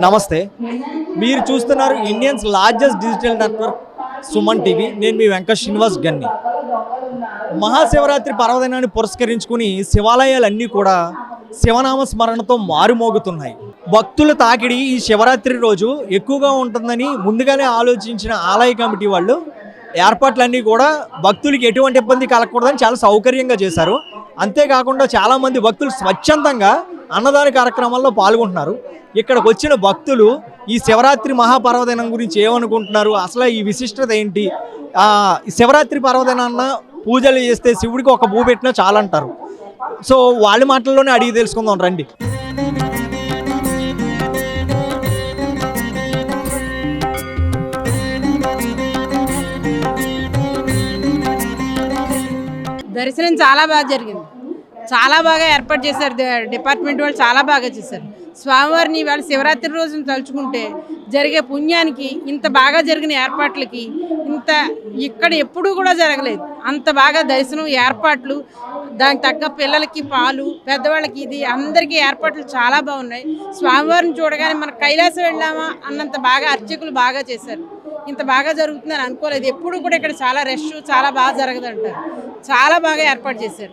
నమస్తే. మీరు చూస్తున్నారు Indians largest digital network Suman TV. నేను మీ వెంకట శ్రీనివాస్ గన్ని. మహాశివరాత్రి పర్వదినాన్ని పురస్కరించుకుని శివాలయాలన్నీ కూడా శివనామ స్మరణతో మారుమోగుతున్నాయి. భక్తుల తాకిడి ఈ శివరాత్రి రోజు ఎక్కువగా ఉంటుందని ముందుగానే ఆలోచించిన ఆలయ కమిటీ వాళ్ళు ఏర్పాట్లన్నీ కూడా భక్తులకి ఎటువంటి ఇబ్బంది కలగకూడదని చాలా సౌకర్యంగా చేశారు. అంతేకాకుండా చాలామంది భక్తులు స్వచ్ఛందంగా అన్నదాన కార్యక్రమాల్లో పాల్గొంటున్నారు. ఇక్కడికి వచ్చిన భక్తులు ఈ శివరాత్రి మహాపర్వదినం గురించి ఏమనుకుంటున్నారు, అసలు ఈ విశిష్టత ఏంటి, శివరాత్రి పర్వదినాన్న పూజలు చేస్తే శివుడికి ఒక పువ్వు పెట్టినా చాలంటారు. సో వాళ్ళ మాటల్లోనే అడిగి తెలుసుకుందాం రండి. దర్శనం చాలా బాగా జరిగింది. చాలా బాగా ఏర్పాటు చేశారు. డిపార్ట్మెంట్ వాళ్ళు చాలా బాగా చేశారు. స్వామివారిని ఇవాళ శివరాత్రి రోజున తలుచుకుంటే జరిగే పుణ్యానికి, ఇంత బాగా జరిగిన ఏర్పాట్లకి ఇంత ఇక్కడ ఎప్పుడూ కూడా జరగలేదు. అంత బాగా దర్శనం, ఏర్పాట్లు, దానికి తగ్గ పిల్లలకి పాలు, పెద్దవాళ్ళకి ఇది, అందరికీ ఏర్పాట్లు చాలా బాగున్నాయి. స్వామివారిని చూడగానే మన కైలాసం వెళ్ళామా అన్నంత బాగా అర్చకులు బాగా చేశారు. ఇంత బాగా జరుగుతుందని అనుకోలేదు. ఎప్పుడు కూడా ఇక్కడ చాలా రష్, చాలా బాగా జరగదంటారు. చాలా బాగా ఏర్పాటు చేశారు.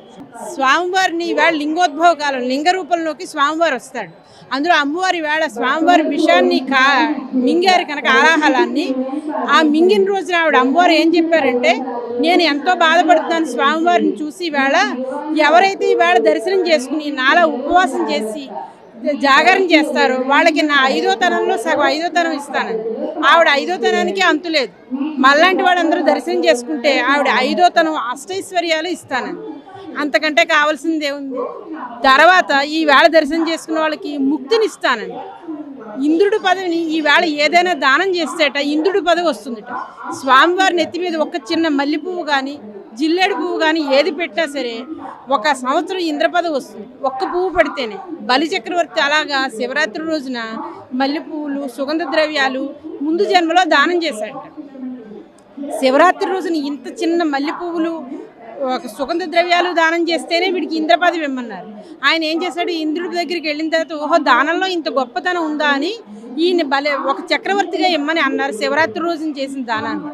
స్వామివారిని ఈవేళ లింగోద్భవ కాలం, లింగ రూపంలోకి స్వామివారు వస్తాడు. అందులో అమ్మవారి వేళ స్వామివారి విషయాన్ని మింగారు కనుక ఆలాహలాన్ని, ఆ మింగిన రోజున ఆవిడ అమ్మవారు ఏం చెప్పారంటే, నేను ఎంతో బాధపడుతున్నాను స్వామివారిని చూసి, ఈవేళ ఎవరైతే ఈవేళ దర్శనం చేసుకుని నాలా ఉపవాసం చేసి జాగరణ చేస్తారో వాళ్ళకి నా 5వ తనంలో సగం 5వ తనం ఇస్తానని. ఆవిడ 5వ తనానికి అంతులేదు. మళ్ళాంటి వాళ్ళందరూ దర్శనం చేసుకుంటే ఆవిడ 5వ తనం అష్టైశ్వర్యాలు ఇస్తానని. అంతకంటే కావాల్సింది ఏముంది? తర్వాత ఈ వేళ దర్శనం చేసుకున్న వాళ్ళకి ముక్తిని ఇస్తానండి. ఇంద్రుడి పదవిని ఈ వేళ ఏదైనా దానం చేస్తేట ఇంద్రుడి పదవి వస్తుందిట. స్వామివారి నెత్తి మీద ఒక చిన్న మల్లె పువ్వు కానీ, జిల్లేడు పువ్వు కానీ ఏది పెట్టినా సరే 1 సంవత్సరం ఇంద్ర పదవి వస్తుంది. ఒక్క పువ్వు పెడితేనే. బలి చక్రవర్తి అలాగా శివరాత్రి రోజున మల్లె పువ్వులు, సుగంధ ద్రవ్యాలు ముందు జన్మలో దానం చేశాడట. శివరాత్రి రోజున ఇంత చిన్న మల్లె పువ్వులు, ఒక సుగంధ ద్రవ్యాలు దానం చేస్తేనే వీడికి ఇంద్ర పదవి ఇమ్మన్నారు. ఆయన ఏం చేశాడు, ఇంద్రుడి దగ్గరికి వెళ్ళిన తర్వాత ఓహో దానంలో ఇంత గొప్పతనం ఉందా అని ఈయన ఒక చక్రవర్తిగా ఇమ్మని అన్నారు. శివరాత్రి రోజున చేసిన దానాన్ని,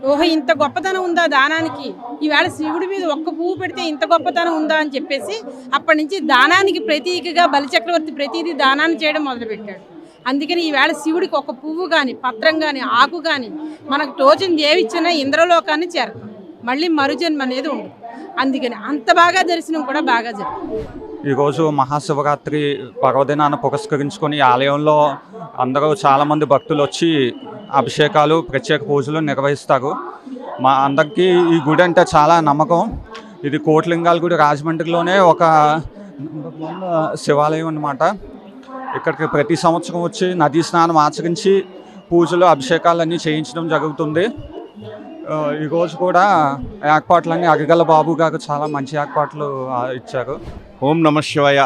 ఓహో ఇంత గొప్పతనం ఉందా దానానికి, ఈవేళ శివుడి మీద ఒక్క పువ్వు పెడితే ఇంత గొప్పతనం ఉందా అని చెప్పేసి అప్పటి నుంచి దానానికి ప్రతీకగా బలిచక్రవర్తి ప్రతిదీ దానాన్ని చేయడం మొదలుపెట్టాడు. అందుకని ఈవేళ శివుడికి ఒక పువ్వు కానీ, పత్రం కానీ, ఆకు కానీ మనకు తోచింది ఏవిచ్చినా ఇంద్రలోకాన్ని చేరతాం. మళ్ళీ మరుజన్మ అనేది ఉండదు. అందుకని అంత బాగా దర్శనం కూడా బాగా జరిగింది. ఈరోజు మహాశివరాత్రి పర్వదినాన్ని పురస్కరించుకొని ఆలయంలో అందరూ చాలామంది భక్తులు వచ్చి అభిషేకాలు, ప్రత్యేక పూజలు నిర్వహిస్తారు. మా అందరికీ ఈ గుడి అంటే చాలా నమ్మకం. ఇది కోటిలింగాల గుడి, రాజమండ్రిలోనే ఒక శివాలయం అన్నమాట. ఇక్కడికి ప్రతి సంవత్సరం వచ్చి నదీ స్నానం ఆచరించి పూజలు, అభిషేకాలు అన్నీ చేయించడం జరుగుతుంది. ఈరోజు కూడా ఏర్పాట్లన్నీ అరిగల బాబు గారు చాలా మంచి ఏర్పాట్లు ఇచ్చారు. ఓం నమ శివాయ.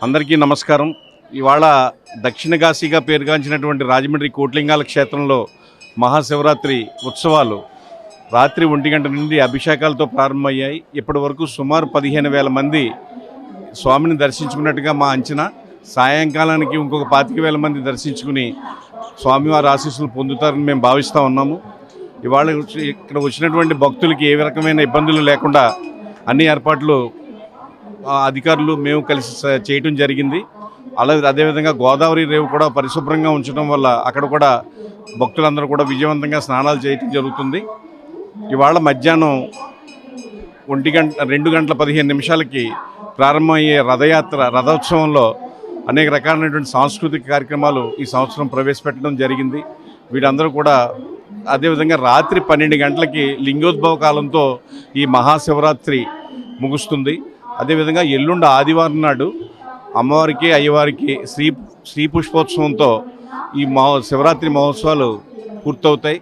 అందరికీ నమస్కారం. ఇవాళ దక్షిణ కాశీగా పేరుగాంచినటువంటి రాజమండ్రి కోటిలింగాల క్షేత్రంలో మహాశివరాత్రి ఉత్సవాలు రాత్రి 1 గంట నుండి అభిషేకాలతో ప్రారంభమయ్యాయి. ఇప్పటి వరకు సుమారు 15,000 మంది స్వామిని దర్శించుకున్నట్టుగా మా అంచనా. సాయంకాలానికి ఇంకొక 25,000 మంది దర్శించుకుని స్వామివారి ఆశీస్సులు పొందుతారని మేము భావిస్తూ ఉన్నాము. ఇవాళ ఇక్కడ వచ్చినటువంటి భక్తులకి ఏ రకమైన ఇబ్బందులు లేకుండా అన్ని ఏర్పాట్లు అధికారులు మేము కలిసి చేయటం జరిగింది. అలాగే అదేవిధంగా గోదావరి రేవు కూడా పరిశుభ్రంగా ఉంచడం వల్ల అక్కడ కూడా భక్తులందరూ కూడా విజయవంతంగా స్నానాలు చేయటం జరుగుతుంది. ఇవాళ మధ్యాహ్నం 2 గంటల 15 నిమిషాలకి ప్రారంభమయ్యే రథోత్సవంలో అనేక రకాలైనటువంటి సాంస్కృతిక కార్యక్రమాలు ఈ సంవత్సరం ప్రవేశపెట్టడం జరిగింది. వీళ్ళందరూ కూడా అదేవిధంగా రాత్రి 12 గంటలకి లింగోద్భవ కాలంతో ఈ మహాశివరాత్రి ముగుస్తుంది. అదేవిధంగా ఎల్లుండి ఆదివారం నాడు అమ్మవారికి, అయ్యవారికి శ్రీ పుష్పోత్సవంతో ఈ శివరాత్రి మహోత్సవాలు పూర్తవుతాయి.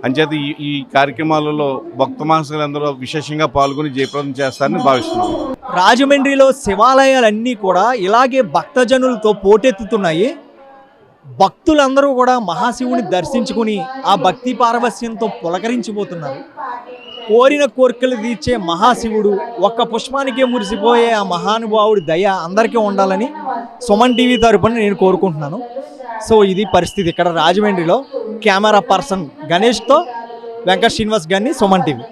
అంచేత ఈ కార్యక్రమాలలో భక్త మహాశయులందరూ విశేషంగా పాల్గొని జయప్రదం చేస్తారని భావిస్తున్నాం. రాజమండ్రిలో శివాలయాలన్నీ కూడా ఇలాగే భక్తజనులతో పోటెత్తుతున్నాయి. భక్తులందరూ కూడా మహాశివుని దర్శించుకుని ఆ భక్తి పారవస్యంతో పులకరించిపోతున్నారు. కోరిన కోరికలు తీర్చే మహాశివుడు, ఒక్క పుష్పానికే మురిసిపోయే ఆ మహానుభావుడి దయ అందరికీ ఉండాలని సుమన్ టీవీ తరపున నేను కోరుకుంటున్నాను. సో ఇది పరిస్థితి ఇక్కడ రాజమండ్రిలో. కెమెరా పర్సన్ గణేష్తో వెంకట్ శ్రీనివాస్ గారిని, సుమన్ టీవీ.